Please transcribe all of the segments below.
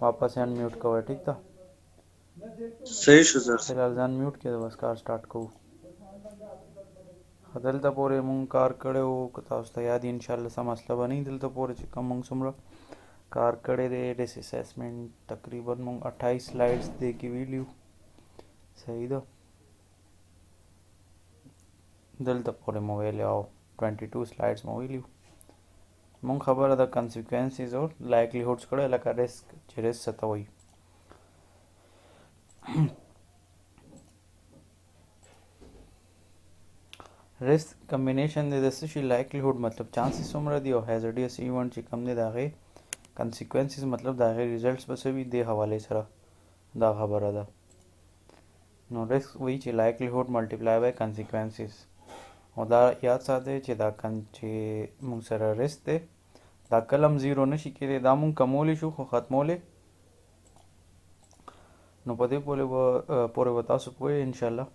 वापस अनम्यूट कोई ठीक था। सही शो सर। फिलहाल अनम्यूट किया बस कार स्टार्ट को دلته پورې مونږ کار کړی و، که تاسو ته یاد وي انشاءالله څه مسله به نه وي. دلته پورې چې کوم مونږ څومره کار کړی دی ډس اسسمنټ تقریبا مونږ 28 سلایډس دی کې ویلیو. صحیح ده، دلته پورې مو ویلی او 22 سلایډس مو ویلیو. مونږ خبره د کنسیکوینسز او لایکلیهوډز کړی، لکه ریسک چې ریسک څه ته وایي. ریسک کمبینیشن دی د څه شي لایکلیهوډ مطلب چانسز څومره دي، او هیزارډیس ایونټ چې کم دی د هغې کنسیکوینسز مطلب د هغې ریزلټس به څه وي. دې حوالې سره دا خبره ده. نو ریسک وایي چې لایکلیهوډ ملټیپلای بای کنسیکوینسز، او دا یاد ساتئ چې دا چې موږ سره ریسک دی دا کله هم زیرو نشي کېدی، دا موږ کمولی شو خو ختمولی. نو په دې پورې به تاسو پوهیږئ انشاءالله.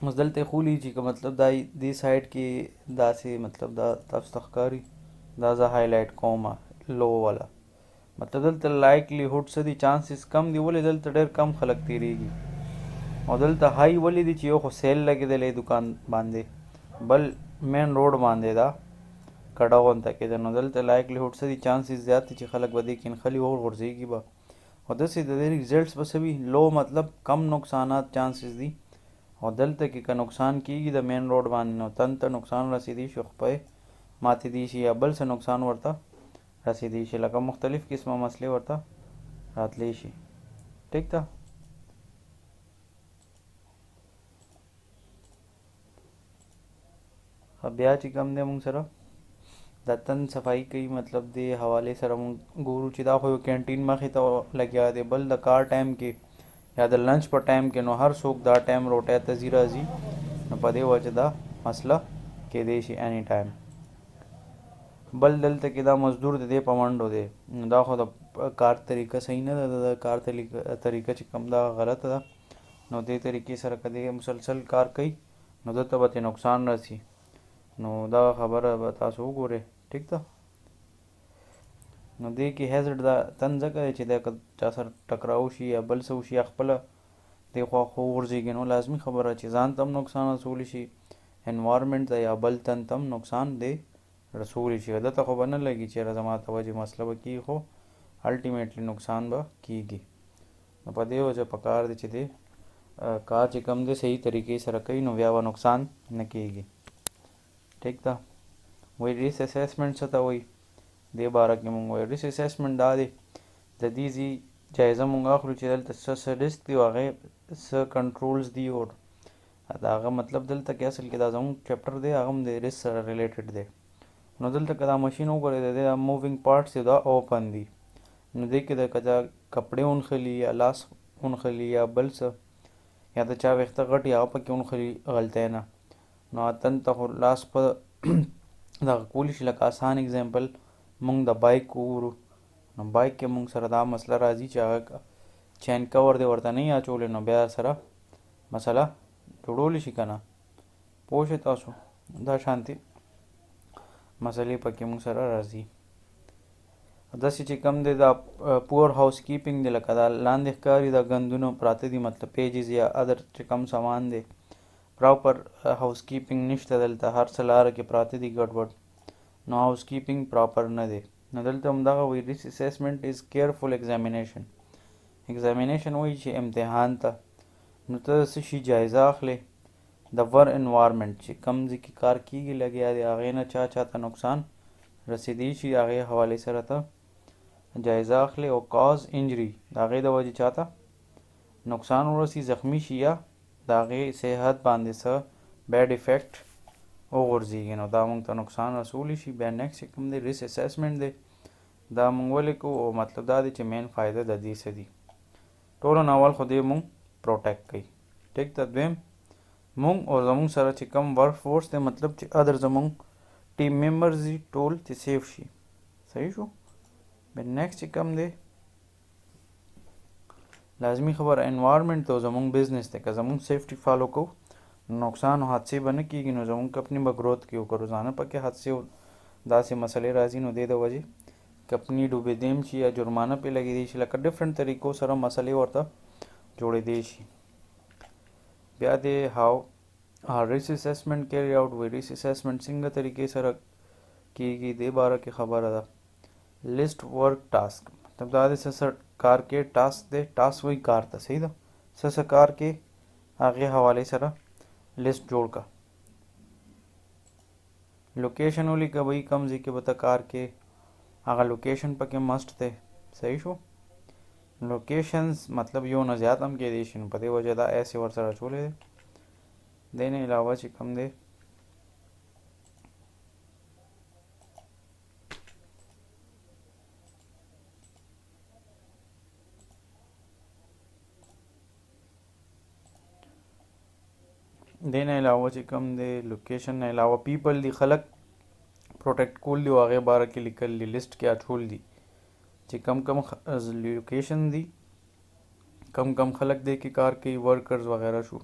اوس دلته خولی چې که مطلب دا دې سایډ کې داسې مطلب دا تاسو ته ښکاري، دا زه هایلایټ کوم لو والا، مطلب دلته لایکلیهوډ څه دي، چانسز کم دي. ولې دلته ډېر کم خلک تیریږي، او دلته های ولې دي چې یو خو سیل لګېدلی دکان باندې، بل مین روډ باندې دا کډه غونته کېده. نو دلته لایکلیهوډ څه دي، چانسز زیات دي چې خلک به دې کینخلي وغورځېږي به، او داسې د دې ریزلټس به څه وي لو، مطلب کم نقصانات چانسز دي. او دلته کې که نقصان کېږي د مین روډ باندې، نو تن ته نقصان رسېدی شي، خپې ماتېدی شي، یا بل څه نقصان ورته رسېدی شي، لکه مختلف قسمه مسلې ورته راتلی شي. ټیک ده. بیا چې کوم دی مونږ سره د تن صفایي کوي، مطلب د حوالې سره مونږ ګورو چې دا خو یو کینټین مخې ته لګیا دی، بل د کار ټایم کې یا د لنچ په ټایم کې، نو هر څوک دا ټایم روټۍ ته ځي راځي، نو په دې وجه دا مسله کېدی شي اني ټایم. بل دلته کې دا مزدور د دې په منډو دی، نو دا خو د کار طریقه صحیح نه ده، د کار طریقه چې کوم دا غلطه ده. نو دې طریقې سره که دی مسلسل کار کوي نو دلته به ترې نقصان رسي. نو دا خبره به تاسو وګورئ. ټیک ده. نو دې کې هیزرډ دا تن ځکه دی چې دا که چا سره ټکراو شي یا بل څه وشي، یا خپله دې خوا خو وغورځېږي، نو لازمي خبره چې ځان ته هم نقصان رسولی شي، انوارمنټ ته یا بل تن ته هم نقصان دی رسولی شي. ده ته خو به نه لګي چېرې زما ته وجې مسله به کېږي، خو الټیمیټلی نقصان به کېږي. نو په دې وجه پکار دی چې دی کار چې کم دی صحیح طریقې سره کوي، نو بیا به نقصان نه کېږي. ټیک ده. وایي ریسک اسسمنټ څه ته وایي، دې باره کې مونږ وایو ریسک اسسمنټ دا دی د دې ځي جایزه مونږ اخلو چې دلته څه ریسک دی او هغې څه کنټرولز دي، او د هغه مطلب دلته کې اصل کې دا زموږ چپټر دی هغه هم د ریسک سره ریلیټډ دی. نو دلته که دا مشین وګورئ د دې دا مووینګ پارټس دی دا اوپن دي، نو دې کې د که دا کپړې ونښلي یا لاس ونښلي یا بل څه، یا د چا ویښته غټ یا هغه پکې ونښلي غلطۍ نه، نو تن ته خو لاس په دغه کولی شي. لکه آسان اگزامپل مونږ د بایک وګورو، نو بایک کې مونږ سره دا مسله راځي چې هغه چین کور دی ورته نه اچولی، نو بیا سره مسله جوړولی شي که نه. پوه شئ تاسو، دا شانتي مسلې پکې مونږ سره راځي. داسې چې کم دی دا پور هاوس کیپینګ دی، لکه دا لاندې ښکاري دا ګندونه پراته دي، مطلب پیجز یا ادر چې کم سامان دی، پراپر هاوس کیپینګ نشته دلته، هر څه لاره کې پراته دي ګډوډ، نو هاوس کیپینګ پراپر نه دی. نو دلته همدغه وایي ریسک اسسمنټ از کیرفل ایگزامینیشن. ایگزامینیشن وایي چې امتحان ته نو ته څه شي جایزه اخلې د ور انوارمنټ چې کم ځای کې کار کېږي لګیا دی، هغې نه چا ته نقصان رسېدی شي، هغې حوالې سره ته جایزه اخلې، او کاز انجري د هغې د وجې چاته نقصان ورسي، زخمی شي یا د هغې صحت باندې څه بیډ افیکټ وغورځېږي، نو دا مونږ ته نقصان رسولی شي. بیا نیکسټ چې کوم دی ریسک اسسمنټ دی، دا مونږ ولې کوو، او مطلب دا دی چې مین فایده د دې څه دي. ټولو نه اول خو دې مونږ پروټیکټ کوي. ټیک ده. دویم مونږ او زمونږ سره چې کم ورک فورس دی، مطلب چې ادر زمونږ ټیم ممبرز دي ټول چې سیف شي. صحیح شو. بیا نیکسټ چې کم دی لازمي خبره انوارمنټ ته زمونږ بزنس دی، که زمونږ سیفټي فالو کوو نقصان او حادثې به نه کېږي، نو زمونږ کمپني به ګروتھ کې وکړو، روزانه پکې حادثې او داسې مسلې راځي، نو دې د وجې کپنی ډوبېدیم شي یا جرمانه پې لګېدی شي، لکه ډفرنټ طریقو سره مسلې ورته جوړېدی شي. بیا د ریس اسسمنټ کیری آؤٹ وي. ریس اسسمنټ څنګه طریقې سره کیږي دې باره کې خبره ده. لیسټ ورک ټاسک مطلب دا د څه کار کې ټاسک دی، ټاسک وایي کار ته، صحیح ده، څه کار کې هغې حوالې سره لیسټ جوړ کا. لوکیشن ولیکه بھئی کوم ځای کې به ته کار کې، هغه لوکیشن پکې مسټ دی، صحیح شو. لوکیشنز مطلب یو نه زیات هم کېدی شي، نو په دې وجه دا ایسې ورسره اچولی دی. دې نه علاوه چې کوم دی لوکیشن نه علاوه پیپل دی، خلق پروټیکټ کول دي او هغې باره کې لیکل دي، لیسټ کې اچول دي چې کم لوکیشن دي، کم خلق دی کې کار کوي، ورکرز وغیرہ شو.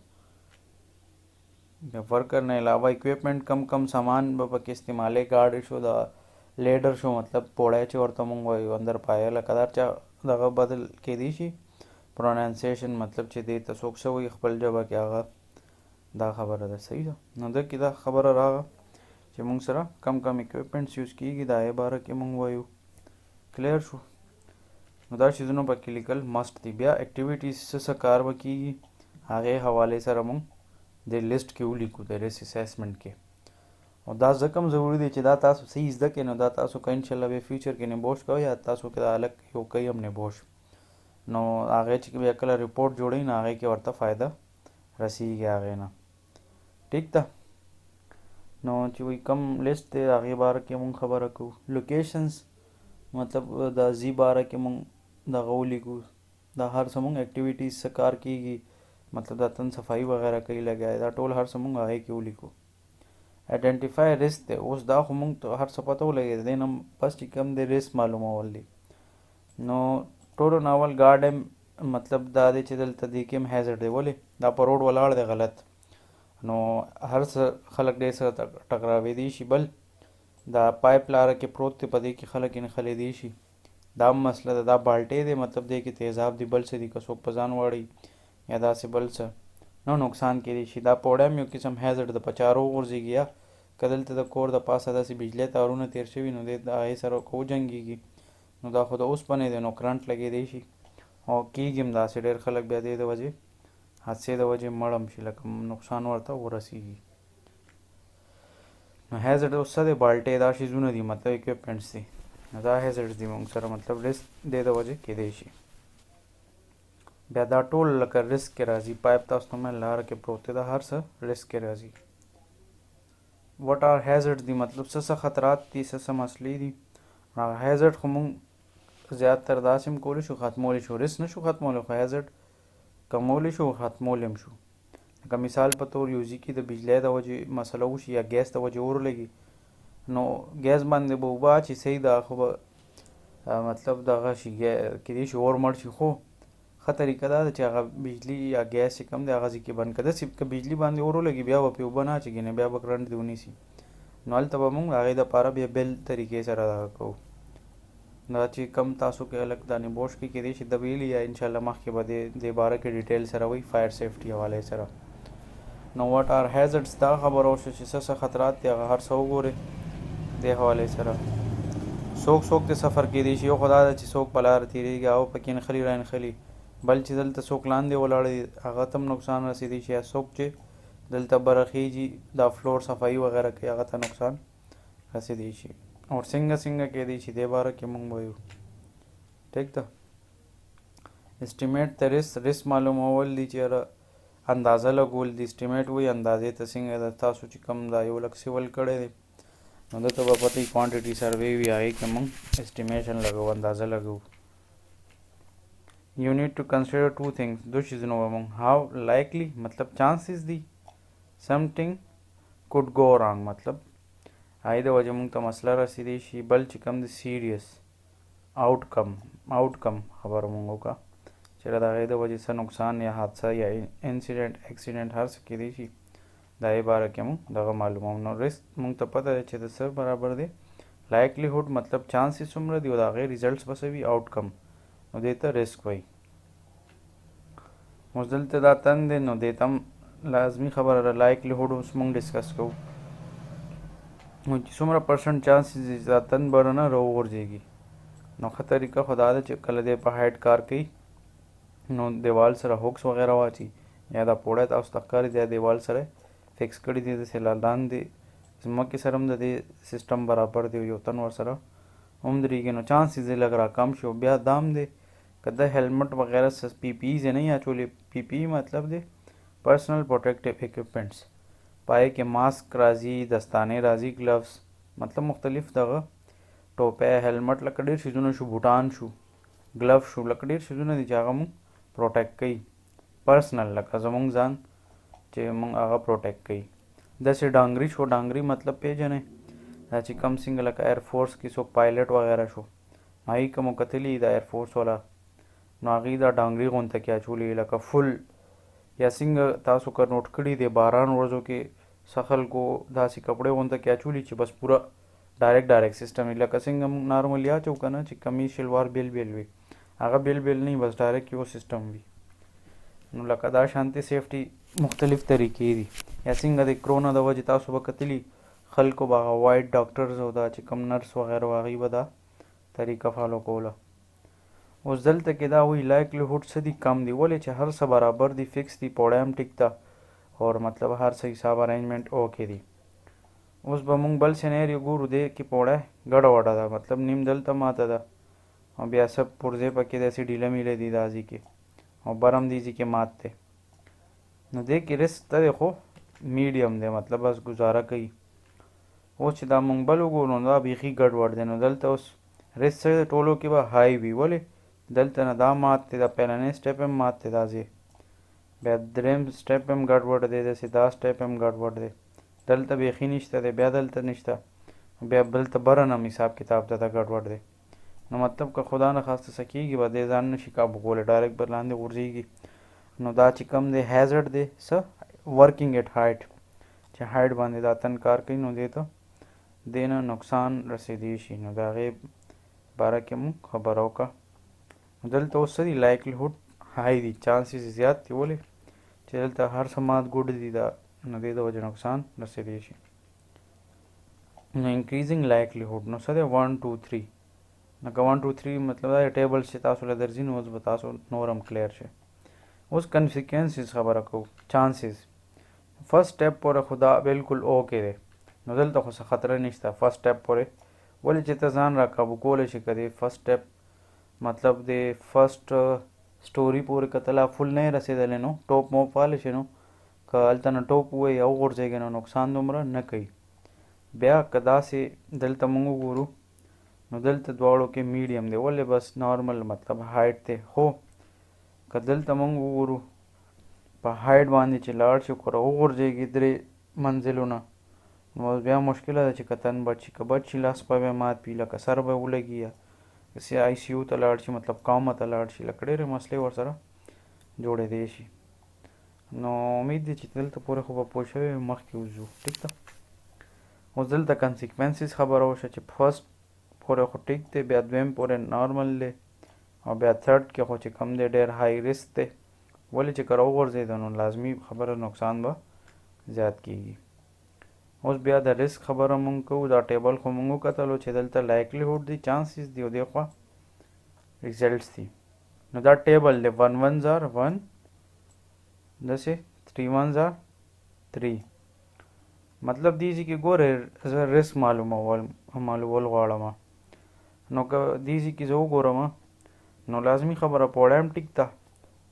ورکر نه علاوه اکوپمنٹ کم سامان به پکې استعمالي، ګاډی شو، دا لیډر شو مطلب پوړی چې ورته مونږ وایو اندر پایه، لکه دا چا دغه بدل کېدی شي پروننسیشن مطلب چې دې ته څوک څه وایي خپل ژبه کې هغه دا خبره ده، صحیح ده. نو ده کې دا خبره راغله چې مونږ سره کم اکوپمنټس یوز کېږي، دا یې باره کې مونږ وایو. کلیر شو. نو دا چیزونه پکې لیکل مسټ دي. بیا اکټیویټیز څه کار به کېږي هغې حوالې سره مونږ د لیسټ کې ولیکو د ریس اسسمنټ کې. او دا ځکه هم ضروري دی چې دا تاسو صحیح زده کړئ، نو دا تاسو که انشاءالله بیا فیوچر کې نبوش کوئ یا تاسو کې دا هلک یو کوي هم نبوش، نو هغې چې بیا کله ریپورټ جوړوي نو هغې کې ورته فایده رسیږي هغې نه. ټیک ده. نو چې وایي کم لیسټ دی هغې باره کې مونږ خبره کوو. لوکیشنز مطلب د ځي باره کې مونږ دغه ولیکو، دا هر څه مونږ اکټیویټیز څه کار کېږي مطلب دا تن صفایي وغیرہ کوي لګیا دا ټول هر څه مونږ هغې کې ولیکو. آیډنټیفای ریسک دی، اوس دا خو مونږ ته هر څه پته ولګېد، دې نه بس چې کوم دی ریسک معلومول دي. نو ټولو ناول ګارډ مطلب دا دی چې دلته دې کې هم هیزرډ دی، ولې دا په روډ ولاړ دی غلط، نو هر څه خلک ډېر سره ټکراوېدی شي. بل دا پایپ لاره کې پروت دی، په دې کې خلک نښلېدی شي، دا هم مسله ده. دا بالټۍ دی مطلب دې کې تیزاب دی، بل څه دي، که څوک په ځان واړوي یا داسې بل څه نو نقصان کېدی شي. دا پوډی هم یو قسم هیزرډ د په چارو وغورځېږي، یا که دلته د کور د پاسه داسې بجلي تارونه تېر شوي نو دې د هغې سره که وجنګېږي نو دا خو د اوسپنې دی، نو کرنټ لګېدی شي او کېږي هم داسې. ډېر خلک بیا دې د وجې حادثې د وجې مړ هم شي، لکه نقصان ورته ورسېږي. نو هیزرډ اوس څه دی؟ بالټۍ دا شیزونه دي مطلب اکوپمنټس دي، نو دا هیزرډز دي مونږ سره مطلب ریسک دې د وجې کېدی شي. بیا دا ټول لکه ریسک کې راځي، پایپ تاسو ته مې لاره کې پروت دی، دا هر څه ریسک کې راځي. وټ آر هیزرډ دی مطلب څه خطرات دي، څه مسلې دي. هیزرډ خو مونږ زیاتر داسې هم کولی شو ختمولی شو، ریسک نه شو ختمولی خو هیزرډ کمولی شو، ختمولی هم شو. لکه مثال په طور یو ځای کې د بجلۍ د وجې مسله وشي یا ګیس د وجې اور ولګي، نو ګیس باندې به اوبه اچي، صحیح ده، خو به مطلب دغه شي کېدای شي اور مړ شي. خو ښه طریقه دا ده چې هغه بجلي یا ګیس چې کوم دی هغه ځای کې بند کړه. داسې که بجلي باندې اور ولګي بیا به پرې اوبه نه اچېږي، نه بیا به کرنټ دې ونیسي، نو هلته به مونږ هغې دپاره بیا بېل طریقې سره دغه کوو. دا چې کم تاسو کې هلک دا نبوش کې کېدای شي د ویلي یا انشاءالله مخکې به دې باره کې ډیټیل سره وایي فایر سیفټي حوالې سره. نو وټ آر هیزرډس دا خبره وشوه چې څه خطرات دي هغه هر څه وګورئ دې حوالې سره. څوک د سفر کېدای شي، یو خو دا ده چې څوک په لاره تېرېږي او پکې نښلي رانښلي، بل چې دلته څوک لاندې ولاړ دی هغه ته هم نقصان رسېدی شي، یا څوک چې دلته برخیږي دا فلور صفایي وغیرہ کوي هغه ته نقصان رسېدی شي. اور څنګه کېدی شي دې باره کې مونږ وایو. ټیک ده. اسټیمیټ د ریسک معلومول دي چې اندازه لګول دي. اسټیمیټ وایي اندازې ته څنګه ده، تاسو چې کوم دا یو لک سیول کړی دی نو دته به پته وي کوانټټي سروې وي، هغې کې مونږ اسټیمیشن لګو، اندازه لګو. You need to consider two things. دو چیزونه به مونږ how likely مطلب chances دي something could go wrong مطلب هغې د وجې مونږ ته مسله رسېدی شي. بل چې کوم د سیریس آوټکم خبره مونږ وکړه چې د هغې د وجې څه نقصان یا حادثه یا اکسیډنټ هر څه کېدی شي، د هغې باره کې مونږ دغه معلوموو. نو ریسک مونږ ته پته ده چې د څه برابر دی، لایکلیهود مطلب چانسز څومره دی او د هغې ریزلټس به څه وي آوټکم نو دې ته ریسک وایي. اوس دلته دا تن دی نو دې ته هم لازمي خبره ده لایکلیهود اوس موږ ډسکس کوو نو چې څومره پرسنټ چانسز دی دا تن به نه راوغورځېږي. نو ښه طریقه خو دا ده چې کله دی په هایډ کار کوي نو دیوال سره هوکس وغیره واچي یا دا پوړی تاسو ته ښکاري دی دیوال سره فکس کړي دي داسې لاندې ځمکې سره هم د دې سیسټم برابر دی یو تن ورسره هم درېږي نو چانسز یې لږ راکم شي. او بیا دا هم دی که د هیلمټ وغیرہ پی پی ایز یې نه اچولې پی پی ای مطلب دی پرسنل پروټیکټیو اکوپمنټس پای کې ماسک راځي دستانې راځي ګلوز مطلب مختلف دغه ټوپی هیلمټ لکه ډېر شیزونه شو بوټان شو ګلوز شو لکه ډېر شیزونه دي چې هغه مونږ پروټیکټ کوي پرسنل لکه زمونږ ځان چې مونږ هغه پروټیکټ کوي. داسې ډانګري شو ډانګري مطلب پیژنئ دا چې کم څنګه لکه ایرفورس کې څوک پایلټ وغیره شو هغوی که مو کتلي د ایرفورس والا نو هغوی دا ډانګري غونته کې اچولي لکه فل یا څنګه تاسو که نوټ کړي د باران ورځو کې څه خلکو داسې کپړې غونته کې اچولي چې بس پوره ډایرکټ سیسټم وي لکه څنګه موږ نارملي اچو که نه چې کمیز شلوار بیل بیل وي هغه بیل بیل نه بس ډایرکټ یو سیسټم وي. نو لکه دا شانتې سیفټي مختلف طریقې دي یا څنګه د کرونا د وجې تاسو به کتلي خلکو به هغه وایټ ډاکټرز او دا چې کم نرس وغیره هغوی به دا طریقه فالو کوله. اوس دلته کې دا وایي لایکلیهود څه دي کم دي ولې چې هر څه برابر دي فکس دي پوړی هم ټیک ده اور مطلب هر څه حساب ارینجمنټ اوکې دي. اوس به مونږ بل سینیریو ګورو دی کې پوړی ګډه وډه ده مطلب نیم دلته ماته ده او بیا سب پرزې پکې داسې ډیله میله دي دا ځای کې او بر هم دې ځای کې مات دی نو دې کې رسک ته دی خو میډیم دی مطلب بس ګزاره کوي. اوس چې دا مونږ بل وګورو نو دا بیخي ګډ وډ دی نو دلته اوس رسک څه دی ټولو کې به های وي ولې دلته نه دا مات دی دا پهلنی سټیپ هم مات دی دا ځای بیا دریم سټیپ هم ګډ وډ دی داسې دا سټیپ هم ګډ وډ دی دلته بیخي نشته دی بیا دلته نشته بیا بلته بره نه حساب کتاب ته دا ګډ وډ دی نو مطلب که خدا نه خواسته څه کېږي به دې ځان نشي کابو کولی ډایرکټ به لاندې غورځېږي. نو دا چې کم دی هیزرډ دی څه ورکینګ ایټ هایټ چې هایټ باندې دا تن کار کوي نو دې ته دې نه نقصان رسېدی شي نو د هغې باره کې مونږ خبره وکړه. دلته اوس څه دي لایکلیهود های دي چانسز زیات دي ولې چې دلته هر څه مات ګوډ دي دا نو دې د وجې نقصان رسېدی شي. نو انکریزینګ لایکلیهود نو څه دی 1 2 3 لکه 1 2 3 مطلب دا ټیبل چې تاسو له درځي نو اوس به تاسو نور هم کلیر شي. اوس کنسیکوینسز خبره کوو چانسز فرست سټیپ پورې خو دا بالکل اوکې دی نو دلته خو څه خطره نشته فرست سټیپ پورې ولې چې ته ځان را قابو کولی شي که دی فرست سټیپ مطلب د فرست سټوري پورې که ته لا فل نه یې رسېدلی نو ټوپ موپ والی شي نو که هلته نه ټوپ ووایي او غورځېږي نو نقصان دومره نه کوي. بیا که داسې دلته موږ وګورو نو دلته دواړو کې میډیم دی ولې بس نارمل مطلب هایټ دی خو که دلته موږ وګورو په هایټ باندې چې لاړ شي که راوغورځېږي 3 منزلونه نو بیا مشکله ده چې که تن بچ شي که بچ شي لاس به بیا مات وي لکه سر به ولګي یا کسی آی سی یو ته لاړ شي مطلب کامه ته لاړ شي لکه ډېرې مسلې ورسره جوړېدی شي. نو امید دی چې دلته پورې خو به پوه شوی مخکې وځو ټیک ده. اوس دلته کنسیکوینسز خبره وشوه چې فرست پورې خو ټیک دی بیا دویم پورې نارمل دی او بیا تھرډ کې خو چې کم دی ډېر های ریسک دی ولې چې که راوغورځېده نو لازمي خبره نقصان به زیات کېږي. اوس بیا د ریسک خبره مونږ کوو دا ټیبل خو مونږ وکتلو چې دلته لایکلیهود دی چانسز دی او دې خوا ریزلټس دي نو دا ټیبل دی 1 1s are 1 داسې 3 1s are 3 مطلب دې ځای کې ګورې زه ریسک معلومول غواړم نو که دې ځای کې زه وګورم نو لازمي خبره پوړی هم ټیک ده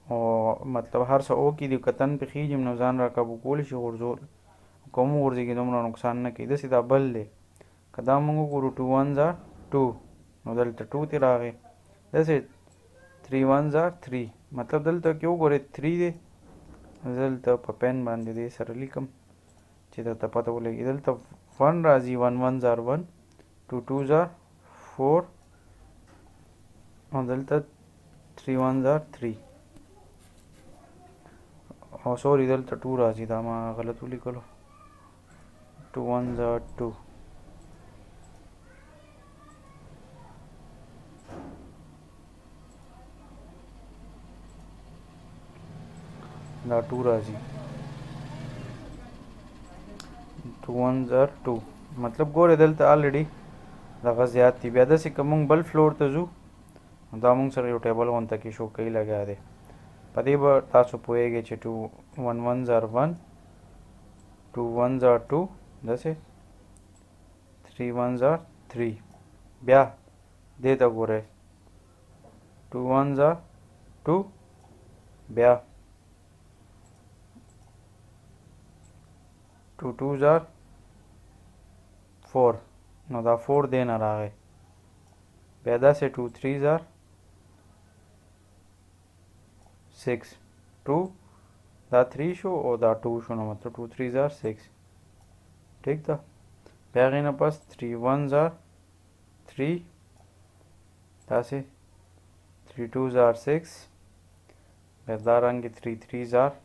او مطلب هر څه اوکې دي که تن پې خېږي نو ځان را قابو کولی شي غورځول که هم وغورځېږي دومره نقصان نه کوي. داسې دا بل دی که دا موږ وګورو 2 1s are 2 نو دلته 2 ترې راغی داسې 3 1s are 3 مطلب دلته کې وګورئ 3 دی دلته په پین باندې دې سره لیکم چې درته پته ولګي دلته 1 راځي 1 1s are 1 2 2s are 4 او دلته 3 1s are 3 او سوري دلته 2 راځي دا ما غلط ولیکلو 2 1s are 2 دا 2 راځي 2 1 are 2 مطلب ګوره دلته الریډي دغه زیات دي. بیا داسې که مونږ بل فلور ته ځو دا مونږ سره یو ټیبل غونته کې شو کوي لګیا دی. په دې به تاسو پوهیږئ چې 2 1 1 are 1 2 1 are 2 داسې 3 1 are 3. بیا دې ته ګورئ 2 1 are 2 بیا 2 2 are 4 نو دا 4 دی نه راغی. بیا داسې 2 3 are 6 2 دا 3 شو او دا 2 شو نو مطلب 2 3 are 6 ٹھیک ده. بیا هغې نه پس 3 1 are 3 داسې 3 2 are 6 بیا دارنګې 3 3 are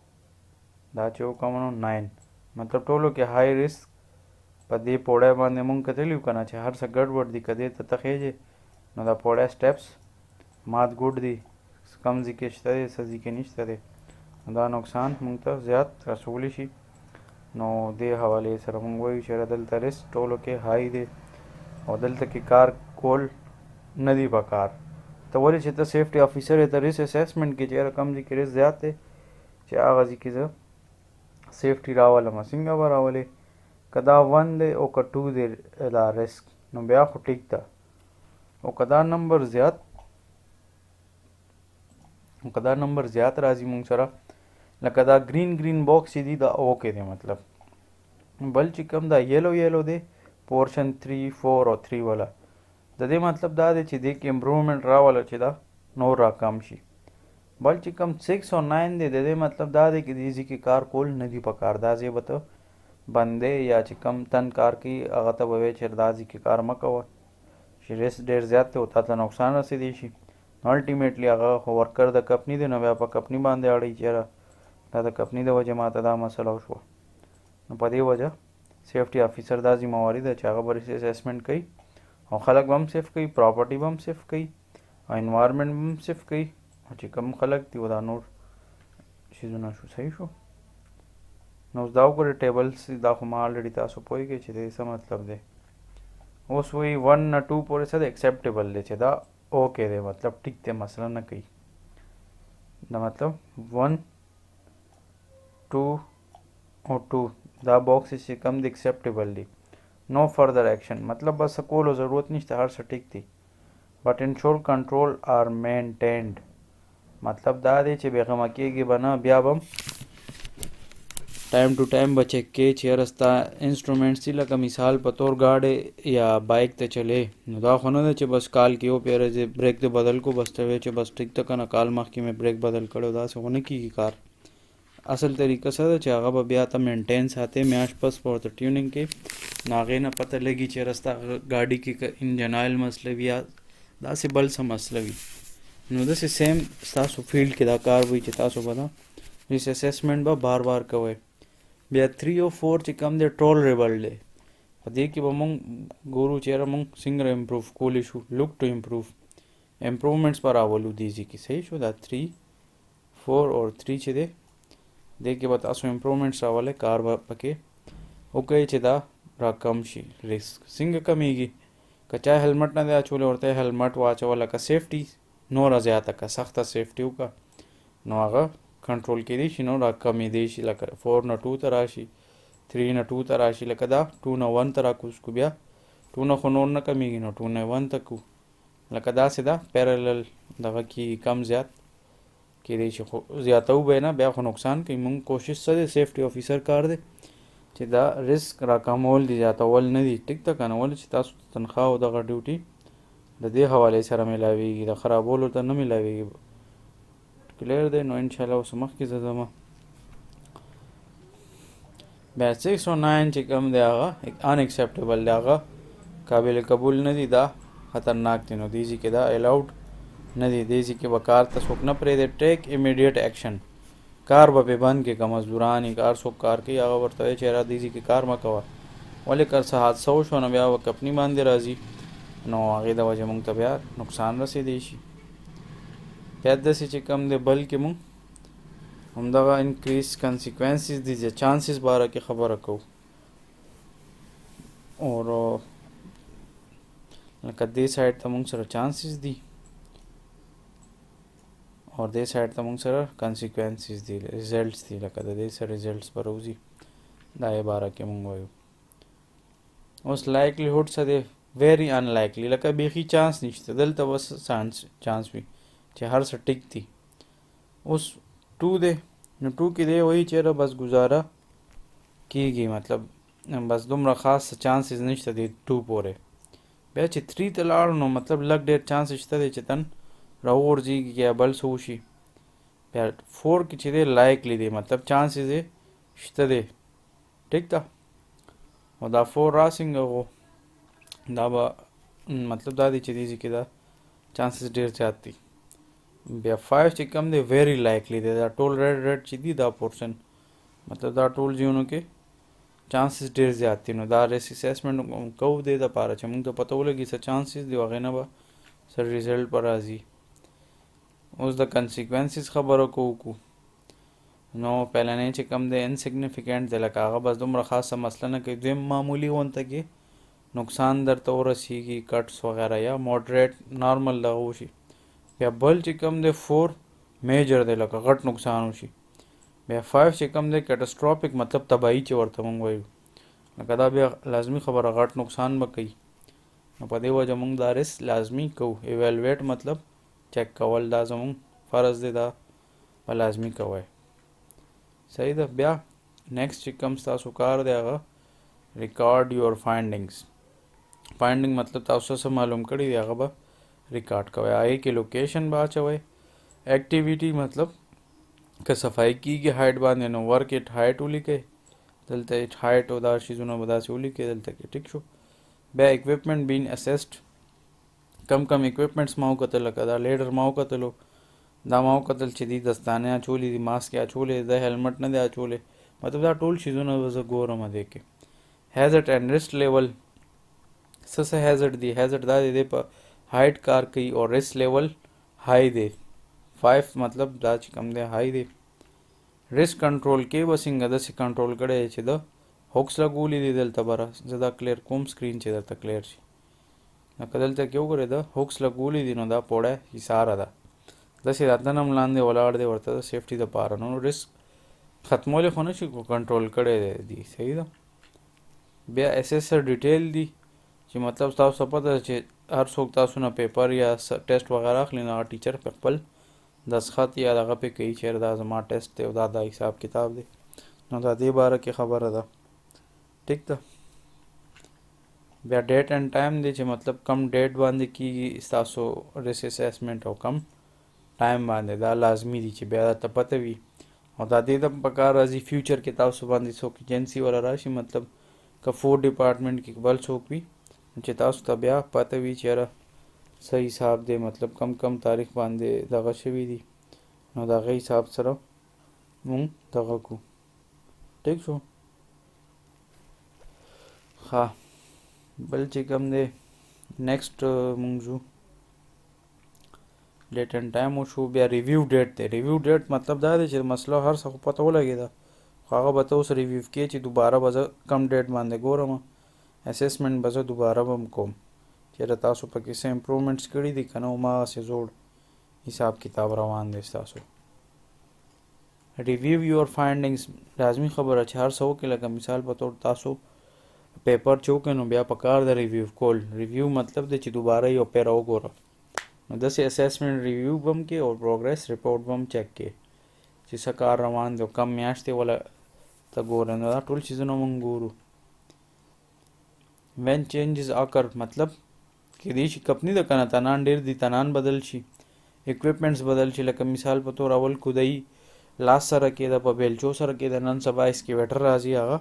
دا چې وکړو نو 9 مطلب ټولو کې های ریسک په دې پوړی باندې مونږ کتلي که نه چې هر څه ګډوډ دي که دې ته ته خیږې نو دا پوړی سټیپس مات ګوډ دي کم ځای کې شته دی څه ځای کې نشته دی نو دا نقصان مونږ ته زیات رسولی شي. نو دې حوالې سره مونږ وایو چې دلته ریسک ټولو کې های دی او دلته کې کار کول نه دی پکار. ته ولې چې ته سیفټي افیسر یې ته ریسک اسیسمنټ کې چې یاره کم ځای کې ریسک زیات دی چې هغه ځای کې زه سیفټي راولم څنګه به راولې که دا 1 دی او که 2 دی دا ریسک نو بیا خو ټیک ده او که دا نمبر زیات راځي مونږ سره لکه دا ګرین باکس چې دی دا اوکې دی مطلب بل چې کوم دا یلو دی پورشن 3 4 او 3 والا د دې مطلب دا دی چې دې کې امپروومنټ راوله چې دا نور را کم شي. بل چې کوم 6 او 9 دی د دې مطلب دا دی چې دې ځای کې کار کول نه دی پکار. دا ځای به ته بندې یا چې کم تن کار کوي هغه ته به وایې چې دا ځای کې کار مه کوه چې ریسک ډېر زیات دی او تا ته نقصان رسېدی شي. نو الټیمیټلی هغه خو ورکر د کمپني دی نو بیا په کمپني باندې اړوي چې یاره دا د کمپني د وجې ماته دا مسله وشوه. نو په دې وجه سیفټي افیسر دا ذمہواري ده چې هغه به ریسک اسیسمنټ کوي او خلک به هم سیف کوي پراپرټي به هم سیف کوي او انوایرمنټ به هم سیف کوي او چې کوم خلک دي دا نور چیزونه شو صحیح شو. نو اوس دا وګورئ ټیبلس دا خو ما الریډي تاسو پوهیږئ چې د څه مطلب دی. اوس وایي 1 نه 2 پورې څه دی ایکسیپټیبل دی چې دا اوکې دی مطلب ټیک دی مسله نه کوي. دا مطلب 1 2 او 2 دا باکس چې کم دی ایکسیپټیبل دی. نو فردر ایکشن مطلب بس کولو ضرورت نشته هر څه ټیک دی. بٹ انشور کنټرول آر مینټینډ مطلب دا دی چې بېغمه کېږي به نه بیا به ټایم ټو ټایم به چیک کې چې یاره ستا انسټرومنټس دي لکه مثال په طور ګاډی یا بایک ته چلې نو دا خو نه ده چې بس کال کې یو پیره چې بریک دې بدل کو بس ته وایې چې بس ټیک ته که نه کال مخکې مې بریک بدل کړی داسې خو نه کېږي کار. اصل طریقه څه ده چې هغه به بیا ته مینټین ساتې میاشت پس په ورته ټیونینګ کې نو هغې نه پته لګي چې یاره ستا ګاډي کې که انجن آیل مسله وي یا داسې بل څه مسله وي نو داسې سیم ستاسو فیلډ کې دا کار وي چې تاسو به دا ریسک اسیسمنټ به بار بار کوئ. بیا 3 او 4 چې کم دی ټولریبل دی په دې کې به مونږ ګورو چې یاره مونږ څنګه امپروف کولی شو لک ټو امپروومنټس به راولو دې ځای کې صحیح شو. دا 3 4 او 3 چې دی دې کې به تاسو امپروومنټس راولئ کار به پکې وکړئ چې دا را کم شي. ریسک څنګه کمیږي که چا هیلمټ نه دی اچولی ورته هیلمټ واچوه لکه سیفټي نوره زیاته که سخته سیفټي وکړه نو هغه کنټرول کېدی شي نو را کمېدی شي لکه 4 نه 2 ته راشي 3 نه 2 ته راشي لکه دا 2 نه 1 ته راکوز کو بیا 2 نه خو نور نه کمیږي نو 2 نه 1 ته کو لکه داسې دا پیرالل دغه کې کم زیات کېدی شي خو زیاتو به نه بیا خو نقصان کوي. مونږ کوشش څه دی سیفټي افیسر کار دی چې دا ریسک را کمول دي زیاتول نه دي ټیک ته که نه ولې چې تاسو تنخواه او دغه ډیوټي د دې حوالې سره میلاویږي د خرابولو ته نه میلاویږي. کلیر دی نو انشاءالله اوس مخکې زه ځم. بیا 6 او 9 چې کوم دی هغه ان ایکسیپټیبل دی هغه قابل قبول نه دي دا خطرناک دي نو دې ځای کې دا الاؤډ نه دي. دې ځای کې به کار ته څوک نه پرېږدي ټیک امیډیټ ایکشن کار به پې بند کړي که مزدوران یې کار څوک کار کوي هغه ورته وایي چې یاره دې ځای کې کار مه کوه ولې که څه حادثه وشوه نو بیا به کمپني باندې راځي نو هغې د وجې مونږ ته بیا نقصان رسېدی شي. بیا داسې چې کوم دی بلکې مونږ همدغه انکریز کانسیکوینسز دي چې چانسز باره کې خبره کوو اور لکه دې سایډ ته موږ سره چانسز دي اور دې سایډ ته موږ سره کانسیکوینسز دي ریزلټس دي لکه د دې سره ریزلټس به راوځي دا یې باره کې موږ وایو اوس لایکلیهوډ څه دی ویری انلایکلی لکه بیخي چانس نشته دلته بس چانس وي چې هر څه ټیک دي اوس 2 دی نو 2 کې دی وایي چېرې بس گزاره کیږي مطلب بس دومره خاص چانسز نشته دی 2 پورې بیا چې 3 ته لاړ نو مطلب لږ ډېر چانس شته دی چې تن راوغورځېږي یا بل څه وشي بیا 4 کې چې دی لایکلی دی مطلب چانسز یې شته دی ټیک ده او دا 4 راسنګه غو دا به مطلب دا دی چې دې کې دا چانسز ډېر زیات دي بیا 5 چې کم دی ویری لایکلی دی دا ټول ریډ چې دی دا پورشن مطلب دا ټول ځایونو کې چانسز ډېر زیات دي نو دا ریسک اسسمنټ کوو دې دپاره چې موږ ته پته ولګي څه چانسز دي هغې نه به څه ریزلټ به راځي اوس د کنسیکوینسز خبره کوو نو پهلنی چې کم دی انسیګنیفیکنټ دی لکه هغه بس دومره خاصه مسله نه کوي دویم معمولي غونته کې نقصان درته ورسیږي کټس وغیره یا موډریټ نارمل دغه وشي بیا بل چې کم دی 4 میجر دی لکه غټ نقصان وشي بیا 5 چې کم دی کیټاسټروفیک مطلب تباهي چې ورته موږ وایو لکه دا بیا لازمي خبره غټ نقصان به کوي نو په دې وجه موږ دا ریسک لازمي کوو ایوالویټ مطلب چیک کول دا زموږ فرض دی دا به لازمي کوئ صحیح ده بیا نیکسٹ چې کوم ستاسو کار دی هغه ریکارډ یور فایندنګز مطلب تاسو څه معلوم کړي دی هغه به ریکارډ کوئ هغې کې لوکیشن به اچوئ ایکټیویټي مطلب که صفایي کېږي هایټ باندې نو ورک اټ هایټ ولیکئ دلته اټ هایټ او دا شیزونه به داسې ولیکئ دلته کې ټیک شو بیا اکوپمنټ بین اسسډ کم اکوپمنټس ما وکتل لکه دا لیډر ما وکتلو دا ما وکتل چې دي دستانې اچولې دي ماسک یې اچولې د هیلمټ نه دی اچولې مطلب دا ټول شیزونه به زه ګورم دې کې هیزټ اینډ ریسک لیول څه هیزټ دی هیزټ دا دی په هایټ کار کوي او ریسک لیول های دی 5 مطلب دا چې کم دی های دی ریسک کنټرول کې به څنګه داسې کنټرول کړی چې د هوکس لګولي دي دلته به زه دا کلیر کوم سکرین چې درته کلیر شي لکه دلته کې وګورئ د هوکس لګولي دي نو دا پوړی حصاره ده داسې د دنم لاندې ولاړ دی ورته د سیفټي دپاره نو ریسک ختمولی خو نه شي کنټرول کړی دی صحیح ده بیا اسیسر ډیټیل دی چې مطلب تاسو پته چې هر څوک تاسو نه پیپر یا ټیسټ وغیره اخلي نو هغه ټیچر په خپل دستخط یا دغه پې کوي چېرې دا زما ټیسټ دی او دا حساب کتاب دی نو دا دې باره کې خبره ده ټیک ده بیا ډیټ اینډ ټایم دی چې مطلب کم ډیټ باندې کېږي ستاسو ریسک اسسمنټ او کم ټایم باندې دا لازمي دي چې بیا درته پته وي او دا دې ته پکار راځي فیوچر کې تاسو باندې څوک ایجنسي والا راشي مطلب که 4 ډپارټمنټ کې بل څوک وي چې تاسو ته بیا پته وي چې یاره څه حساب دی مطلب کم تاریخ باندې دغه شوي دي نو د هغه حساب سره مونږ دغه کو ټیک شو ښه بل چې کوم دی نیکسټ مونږ ځو ډیټ اینډ ټایم وشو بیا ریویو ډیټ دی ریویو ډیټ مطلب دا دی چې مسله هر څه خو پته ولګېده خو هغه به ته اوس ریویو کې چې دوباره به زه کم ډیټ باندې ګورم اسسمنټ به زه دوباره به کوم چېرې تاسو پکې څه امپروومنټس کړي دي که نه هماغسې زوړ حساب کتاب روان دی ستاسو ریویو یور فایندنګس لازمي خبره چې هر څه وکړي لکه مثال په طور تاسو پیپر چې وکړئ نو بیا پکار د ریویو کول ریویو مطلب دی چې دوباره یو پیره وګوره نو داسې اسسمنټ ریویو به هم کې او پروګرس رپورټ به هم چیک کې چې څه کار روان دی او کم میاشتې ولا ته ګورې نو دا ټول چیزونه مونږ ګورو وین چینجز اکر مطلب کېدای شي کمپني د کنه تنان ډېر دي تنان بدل شي اکوپمنټس بدل شي لکه مثال په طور اول کودایي لاس سره کېده په بیلچو سره کېده نن سبا اسکیویټر راځي هغه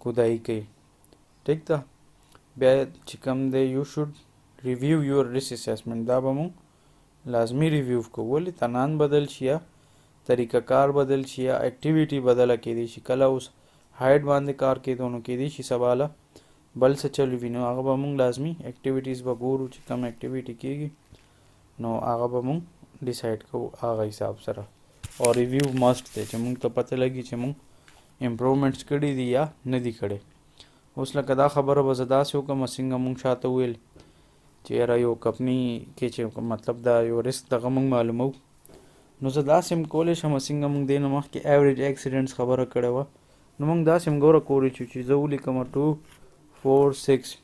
کودایي کوي ټیک ده بیا چې کوم دی یو شوډ ریویو یور ریسک اسسمنټ دا به مونږ لازمي ریویو کوو ولې تنان بدل شي یا طریقه کار بدل شي یا اکټیویټي بدله کېدی شي کله اوس هایټ باندې کار کېدو نو کېدی شي سباله بل څه چل وي نو هغه به مونږ لازمي اکټیویټیز به ګورو چې کوم اکټیویټي کېږي نو هغه به مونږ ډیسایډ کوو هغه حساب سره او ریویو ماست دی چې مونږ ته پته لګي چې مونږ امپروومنټس کړي دي یا نه دي کړي. اوس لکه دا خبره به زه داسې وکړم څنګه مونږ شاته ویل چې یاره یو کمپني کې چې مطلب دا یو ریسک دغه مونږ معلومو، نو زه داسې هم کولی شم څنګه مونږ دی نه مخکې ایوریج اکسیډنټس خبره کړې وه، نو مونږ داسې هم ګوره کولی شو چې زه ولیکم 2 4 6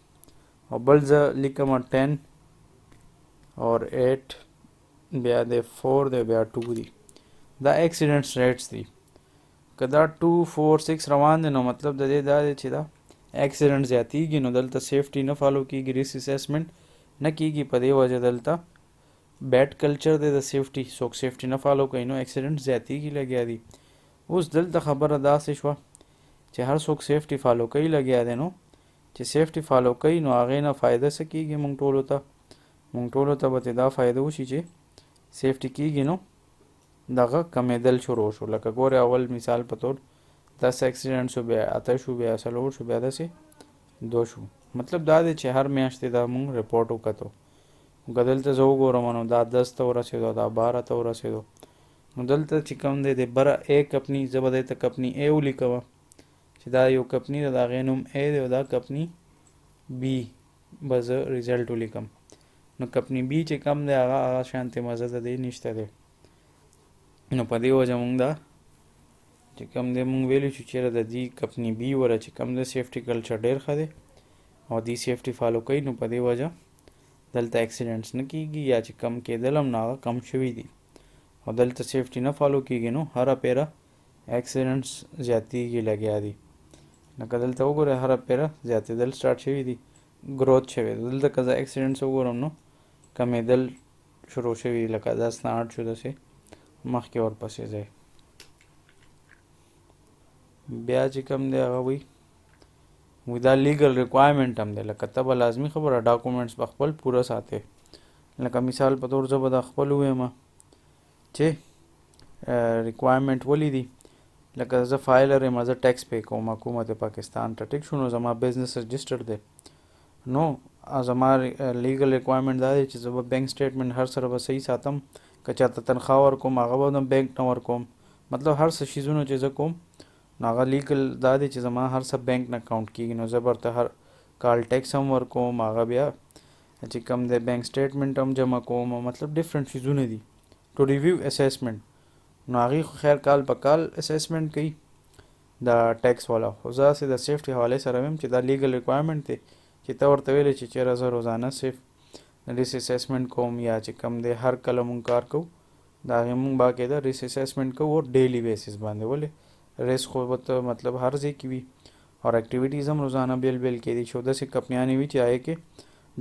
او بل زه لیکم 10 اور 8 بیا د 4 دی بیا 2 دی. دا اکسیډنټس ریټس دي. که دا 2 4 6 روان دي نو مطلب د دې دا دی چې دا اکسیډنټ زیاتیږي، نو دلته سیفټي نه فالو کیږي، ریسک اسسمنټ نه کیږي. په دې وجه دلته بیډ کلچر دی د سیفټي، څوک سیفټي نه فالو کوي نو اکسیډنټ زیاتیږي لګیا دي. اوس دلته خبره داسې شوه چې هر څوک سیفټي فالو کوي لګیا دی، نو چې سیفټي فالو کوي نو هغې نه فایده څه کیږي مونږ ټولو ته به دا فایده وشي چې سیفټي کیږي نو دغه کمیدل شروع شو. لکه ګوره اول مثال په طور 10 اکسیډنټ شو، بیا 8 شو، بیا 4 شو، بیا داسې 2 شو. مطلب دا دی چې هر میاشتې دا مونږ رپورټ وکتو. که دلته زه وګورم نو دا 10 ته ورسېدو، دا 12 ته ورسېدو، نو دلته چې کوم دی د بره ا کمپني زه به دلته کمپني ا ولیکم چې دا یو کمپني ده، د هغې نوم ا دی او دا کمپني بي به زه ریزلټ ولیکم. نو کمپني بي چې کم دی هغه شانتې مزه د دې نشته دی. نو په دې وجه مونږ دا چې کم دی مونږ ویلی شو چېرې د دې کمپني بي وره چې کم دی سیفټي کلچر ډېر ښه دی او دې سیفټي فالو کوي، نو په دې وجه دلته اکسیډنټس نه کیږي یا چې کم کېدل هم نه هغه کم شوي دي. او دلته سیفټي نه فالو کیږي نو هره پیره اکسیډنټس زیاتیږي لګیا دي. لکه دلته وګوره هره پیره زیاتېدل سټارټ شوي دي، ګروت شوی دی. دلته که زه اکسیډنټس وګورم نو کمیدل شروع شوي دي، لکه 10 نه 8 شو داسې مخکې ورپسې ځای. بیا چې کوم دی هغه وایي دا لیګل ریکوایرمنټ هم دی، لکه ته به لازمي خبره ډاکومنټس به خپل پوره ساتې. لکه مثال په طور زه به دا خپل ووایم چې ریکوایرمنټ ولې دي. لکه زه فایلر یم، زه ټیکس پی کوم حکومت پاکستان ته، ټیک شو، نو زما بزنس رجسټر دی، نو زما لیګل ریکوایرمنټ دا دی چې زه به بینک سټیټمنټ هر سره به صحیح ساتم. که چاته تنخواه ورکوم هغه به د بینک نه ورکوم. مطلب هر څه شیزونه چې زه کوم نو هغه لیګل دا دی چې زما هر څه بینک نه کاونټ کیږي. نو زه برته هر کال ټیکس هم ورکوم، هغه بیا چې کم دی بینک سټیټمنټ هم جمع کوم. مطلب ډفرنٹ شیزونه دي. ټو ریویو اسسمنټ، نو هغې خو خیر کال په کال اسسمنټ کوي دا ټیکس والا. خو زه هسې د سیفټي حوالې سره ویم چې دا لیګل ریکوایرمنټ دی چې ته ورته ویلی چې چېرې زه روزانه صرف ریس اسسمنټ کوم یا چې کم دی هر کله مونږ کار کوو د هغې مونږ باقاعده ریس اسسمنټ کوو اور ډیلی بیسس باندې. ولې ریس خو به ته مطلب هر ځای کې وي اور ایکټیویټیز هم روزانه بیل بیل کېدی شي. داسې کمپنیانې وي چې هغې کې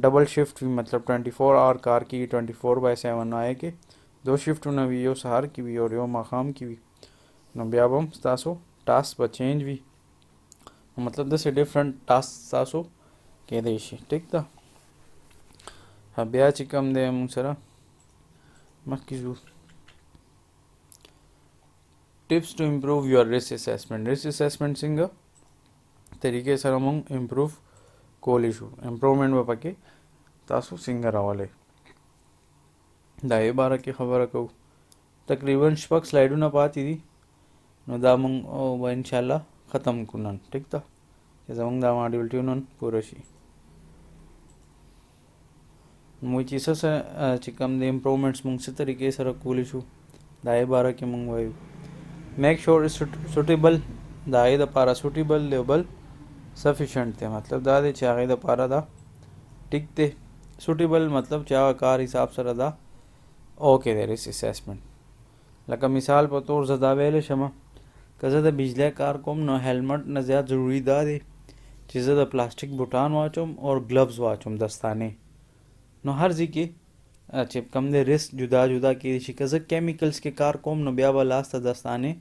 ډبل شفټ وي، مطلب 24 آور کار کېږي 24/7. نو هغې کې 2 شفټونه وي، یو سهار کې وي او یو ماښام کې وي. نو بیا به هم ستاسو ټاسک به چینج وي، مطلب داسې ډفرنٹ ټاسک ستاسو کېدی شي. ټیک ده. بیا چې کوم دی مونږ سره مخکې ځو ټپس ټو امپروو یور ریسک اسسمنټ. ریسک اسسمنټ څنګه طریقې سره مونږ امپروو کولی شو، امپروومنټ به پکې تاسو څنګه راولئ دا یې باره کې خبره کوو. تقریبا 6 سلایډونه پاتې دي، نو دا مونږ به انشاءالله ختم کړو نن. ټیک ده چې زمونږ دا ماډیولټي نن پوره شي. موږ چې څه چې کوم د امپروومنټس مونږ څه طریقې سره کولی شو دا یې باره کې مونږ وایو. میک شور سوټیبل، د هغې دپاره سوټیبل دی بل سفیشنټ دی. مطلب دا دی چې هغې دپاره دا ټیک دی. سوټیبل مطلب چې هغه کار حساب سره دا اوکې دی ریسک اسسمنټ. لکه مثال په طور زه دا ویلی شم که زه د بجلی کار کوم نو هیلمټ نه زیات ضروري دا دی چې زه د پلاستیک بوټان واچوم اور ګلوز واچوم دستانې. نو هر ځای کې چې کم دی ریسک جدا جدا کېدی شي. که زه کیمیکلز کې کار کوم نو بیا به لاس ته دستانې،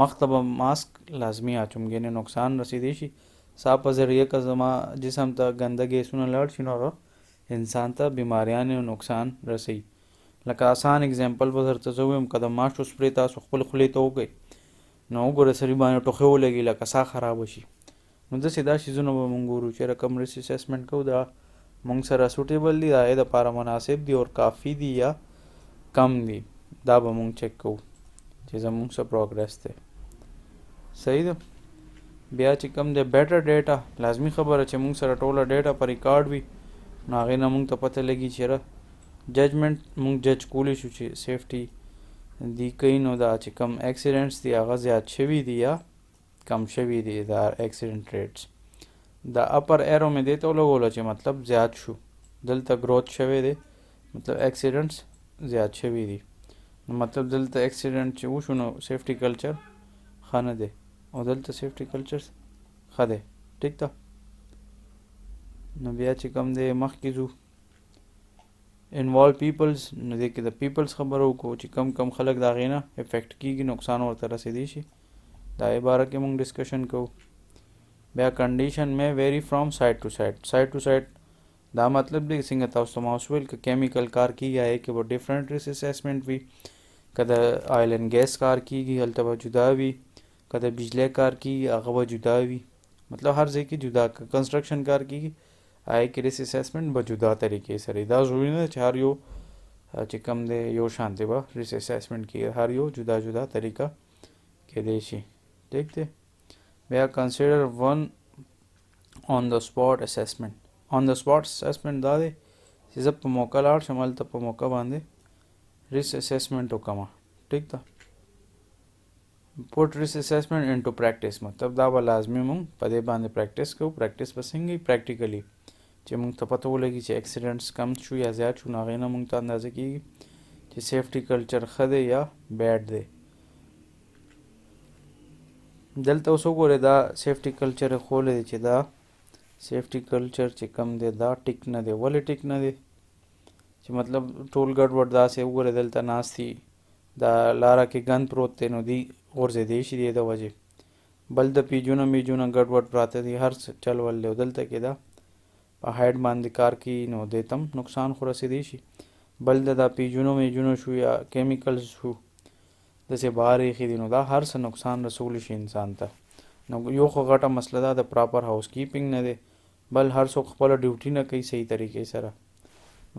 مخ ته به ماسک لازمي اچوم، ګینې نقصان رسېدی شي. صاف په ذریعه که زما جسم ته ګنده ګیسونه لاړ شي نو هغه انسان ته بیماریان او نقصان رسوي. لکه آسان اگزامپل به درته زه ووایم که د ماشو سپری تاسو خپل خولې ته وکئ نو وګوره سړي باندې ټوخی ولګي لکه ساه خرابه شي. نو داسې دا شیزونه به مونږ ګورو چې رقم ریسک اسسمنټ کوو دا مونږ سره سوټیبل دي، د هغې دپاره مناسب دي اور کافي دي یا کم دي. دا به مونږ چک کوو چې چې زموږ څه پروګرس دی. صحیح ده. بیا چې کوم دی بیټر ډیټا، لازمی خبره چې موږ سره ټوله ډیټا په ریکارډ وي، نو هغې نه موږ ته پته لګي چې یاره ججمنټ موږ جج کولی شو چې سیفټي دی کوي، نو دا چې کم اکسیډنټس دی هغه زیات شوي دي یا کم شوي دي دا اکسیډنټ ریټس. دا اپر ایرو مې دې ته ولګولو چې مطلب زیات شو، دلته گروتھ شوی دی مطلب اکسیډنټس زیات شوي دي، نو مطلب دلته اکسیډنټ چې وشو نو سیفټي کلچر ښه نه دی، او دلته سیفټي کلچر ښه دی. ټیک ده. نو بیا چې کوم دی مخکې ځو انوالو پیپلز، نو دې کې د پیپلز خبرو وکړو چې کم کم خلک د هغې نه افیکټ کېږي، نقصان ورته رسېدی شي، دا یې باره کې مونږ ډسکشن کوو. بیا کنډیشن میں ویری فرام سایډ ټو سایډ. سایډ ټو سایډ دا مطلب دی څنګه تاسو ته ما اوس ویل که کیمیکل کار کېږي هغې کې به ډفرنټ ریسک اسسمنټ وي، که د آیل اینډ ګیس کار کېږي هلته به جدا وي، که د بجلی کار کېږي هغه به جدا وي، مطلب هر ځای کې جدا. که کنسټرکشن کار کېږي هغې کې ریسک اسسمنټ به جدا طریقې سره. دا ضروري نه چې هر یو چې کوم دی یو شانتې به ریسک اسسمنټ کېږي، هر یو جدا جدا طریقه کېدی شي. ٹھیک دی. بیا کنسیډر ون آن د سپاٹ اسسمنټ. آن د سپاٹ اسسمنټ دا دی چې زه په موقع لاړ شم هلته په موقع باندې ریسک اسسمنټ وکړم. ٹھیک ده. پوټ ریسک اسسمنټ انټو پریکټس، مطلب دا به لازمي مونږ په دې باندې پریکټس کوو. پریکټس به څنګه پریکټیکلی چې مونږ ته پته ولګي چې اکسیډنټس کم شو یا زیات شو، نو هغې نه مونږ ته اندازه کېږي چې سیفټي کلچر ښه دی یا بیډ دی. دلته اوس وګورئ دا سیفټي کلچر یې ښولی دی چې دا سیفټي کلچر چې کم دی دا ټیک نه دی. ولې ټیک نه دی؟ چې مطلب ټول ګډ وډ داسې وګورئ دلته ناست دي، دا لاره کې ګند پروت دی، نو دی غورځېدی شي دی د وجې. بل د پیجونه میجونه ګډ وډ پراته دي، هر څه چل ول دی، دلته کې دا په هایډ باندې کار کوي، نو دې ته هم نقصان خو رسېدی شي. بل د دا پیجونو میجونو شو یا کیمیکلز شو داسې بهر ایښي دي، نو دا هر څه نقصان رسولی شي انسان ته. نو یو خو غټه مسله ده د پراپر هاوس کیپینګ نه دی، بل هر څوک خپله ډیوټي نه کوي صحیح طریقې سره،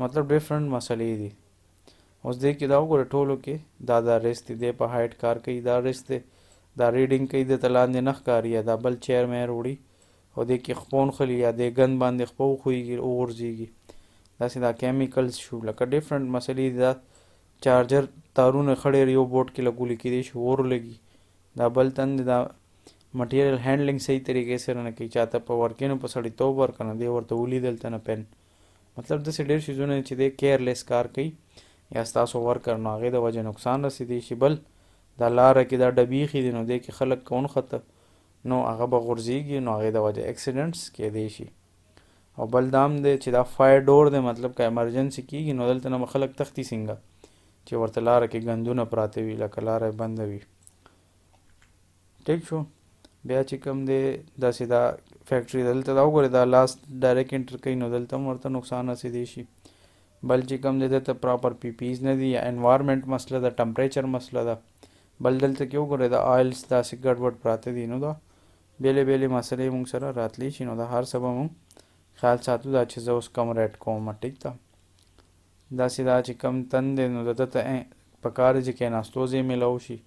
مطلب ډفرنٹ مسلې دي. اوس دې کې دا وګوره ټولو کې دا ریس دی، دی په هایټ کار کوي، دا ریس دی، دا ریډینګ کوي، د ته لاندې نه ښکاري، یا دا بل چیر میر وړي او دې کې خپون خلي یا دې ګند باندې خپه وښویږي وغورځېږي، داسې دا کیمیکلز شو لکه ډفرنٹ مسلې دي. دا چارجر تارونه خړې یو بورډ کې لګولي کېدی شي اور لګي، دا بل تن دا مټیریل هینډلنګ صحیح طریقې سره نه کوي، چاته په ورکینو په سړیتوب ورکنه دی ورته ولیدل ته نه پین، مطلب داسې ډېر شیزونه چې دی کیرلیس کار کوي یا ستاسو ورکر، نو هغې د وجې نقصان رسېدی شي. بل دا لاره کې دا ډبې ایښي دي، نو دې کې خلک که ونښته نو هغه به غورځېږي، نو هغې د وجې اکسیډنټس کېدی شي. او بل دا هم دی چې دا فایر ډور دی، مطلب که ایمرجنسي کېږي نو دلته نه به خلک تښتي څنګه چې ورته لاره کې ګندونه پراته وي لکه لاره یې بنده وي. ټیک شو. بیا چې کوم دی داسې دا فیکټري دلته دا وګورئ دا لاس ډایرکټ انټر کوي، نو دلته هم ورته نقصان رسېدی شي. بل چې کوم دی دلته پراپر پی پیز نه دي، یا انوایرمنټ مسله ده، ټمپریچر مسله ده. بل دلته کې وګورئ دا آیلز داسې ګډ وډ پراته دي، نو دا بیلې بیلې مسلې موږ سره راتلی شي، نو دا هر څه به موږ خیال ساتو دا چې زه اوس کم ریټ کوم. ټیک ده. داسې دا چې کم تن دی نو د ده ته پکار دی چې کېناستو ځای میلاو شي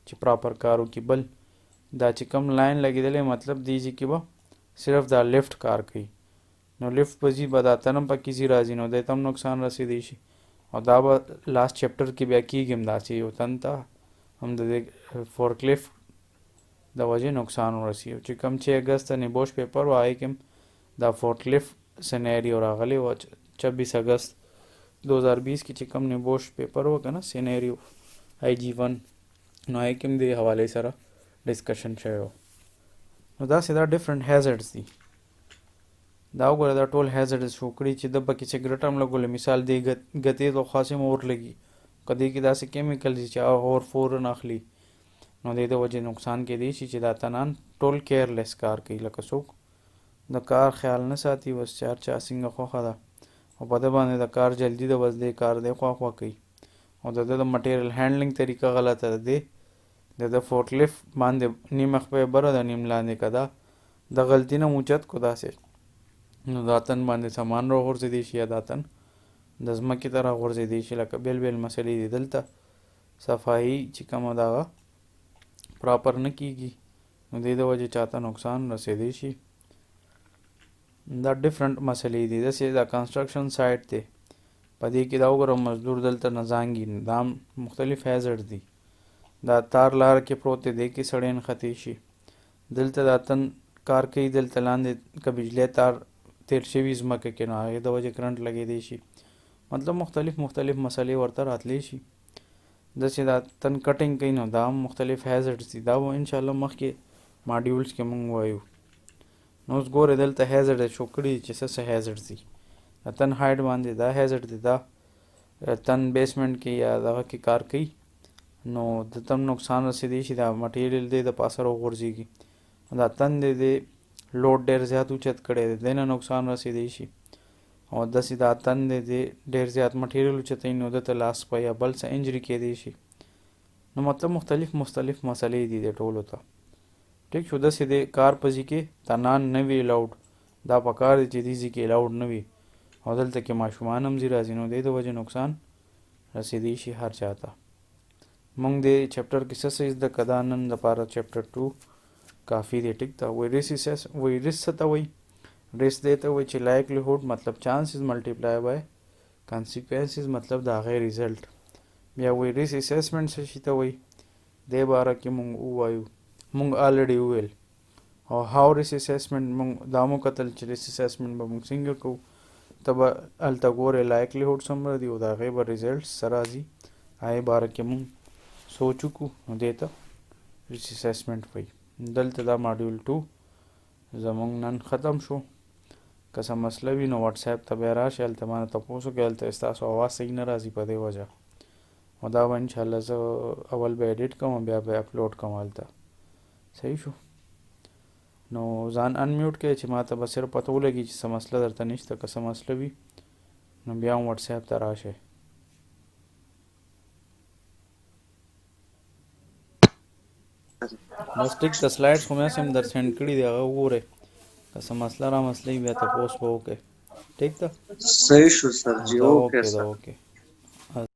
چې پراپر کار وکړي. بل دا چې کم لاین لګېدلی مطلب دې ځای کې به صرف دا لیفټ کار کوي، نو لیفټ به ځي به دا تن هم پکې ځي راځي، نو دې ته هم نقصان رسېدی شي. او دا به لاست چپټر کې بیا کېږي هم داسې یو تن ته هم د دې فورکلیفټ د وجې نقصان ورسي. چې کم 6 اگست ته نیبوش پیپر و هغې کې هم دا فورکلیفټ سینیریو راغلی و 26 اگست 2020 کې چې کم نیبوش پیپر و که نه سینیریو IG1، نو هغې کې هم دې حوالې سره ډسکشن شوی و. نو داسې دا ډفرنٹ هیزرډز دي. دا وګوره دا ټول هیزرډز شو کړي چې د پکې سګرټ هم لګولی، مثال دې ګتې ته خاص هم اور لګي، که دې کې داسې کیمیکل دي چې هغه اور فورن اخلي، نو دې د وجې نقصان کېدی شي. چې دا تنان ټول کیرلیس کار کوي، لکه څوک د کار خیال نه ساتي، بس چار چا څنګه خوښه ده او په ده باندې د کار جلدي ده، بس دې کار دی خوا کوي. او د ده د مټیریل هینډلنګ طریقه غلطه ده، دی د فورکلیفټ باندې نیم خپې بره ده نیم لاندې که دا د غلطي نه موچت کو داسې، نو دا تن باندې سامان را غورځېدی شي یا دا تن د ځمکې ته را غورځېدی شي، لکه بیل بیل مسلې دي. دلته صفایي چې کومه دغه پراپر نه کیږي نو د دې وجه چاته نقصان رسیدي شي. دا ډیفرنٹ مسلې دي. داسې دا کنسټرکشن سایټ دی په دې کې دا وګوره مزدور دلته نه زانګي دا مختلف هیزرډ دي. دا تار لار کې پروت دی دې کې سړی نښتې شي. دلته دا تن کار کوي دلته لاندې که بجلی تار تیر شوي ځمکه کې نو هغې د وجې کرنټ لګېدی شي. مطلب مختلف مسلې ورته راتلی شي. داسې دا تن کټینګ کوي نو دا هم مختلف هیزرډز دي. دا به انشاءالله مخکې ماډیولز کې مونږ وایو. نو اوس ګورې دلته هیزرډ شو کړي چې څه هیزرډز دي. د تن هایډ باندې دا هیزرډ دی. دا تن بیسمنټ کې یا دغه کې کار کوي نو د تم نقصان رسیدی شي. دا مټیریل دی د پاسه راغورځېږي. دا تن دی لوډ ډېر زیات اوچت کړی دی دی نه نقصان رسیدی شي. او داسې دا تن دی ډېر زیات مټیریل اوچتوي نو ده ته لاس په یا بل څه انجري کیدی شي. نو مطلب مختلف مسلې دي د ټولو ته. ټیک شو. داسې د کار په ځای کې تنان نه وي الاؤډ. دا په کار دی چې دې ځای کې الاؤډ نه وي او دلته کې ماشومان هم ځي راځي نو دې د وجې نقصان رسیدی شي هر چاته. مونږ د چپټر کې څه زده کړه دا نن دپاره چپټر 2 کافي دی. ټیک ده. وایي ریس څه ته وایي؟ ریس دې ته وایي چې لایکلیهوډ مطلب چانسز ملټیپلای بای کانسیکوینسز مطلب د هغې ریزلټ. بیا وایي ریس اسیسمنټ څه شي ته وایي دې باره کې مونږ ووایو. مونږ آلریډي وویل. او هاو ریس اسیسمنټ مونږ دا مو کتل چې ریس اسیسمنټ به مونږ څنګه کوو. ته به هلته ګورې لایکلیهوډ څومره دي او د هغې به ریزلټس څه راځي هغې باره کې مونږ سوچ وکړو نو دې ته ریس اسیسمنټ وایي. دلته دا ماډیول 2 زمونږ نن ختم شو. که څه مسله وي نو واټس اپ ته بیا راشئ. هلته مانه تپوس وکړئ. هلته ستاسو اواز صحیح نه راځي په دې وجه. او دا به انشاءالله زه اول به ایډیټ کوم بیا به اپلوډ کوم هلته. صحیح شو. نو ځان انمیوټ کړئ چې ما ته به صرف پته ولګي چې څه مسله درته نشته. که څه مسله وي نو بیا هم واټس اپ ته راشئ. بس ټیک د سلایډس خو مې هسې هم در سینډ کړي دي هغه وګورئ. که څه مسله را مسله وي بیا تپوس به وکړئ. ټیک ده. صحیح شو سر جی. دا اوکے اوکې سر. ده اوکې.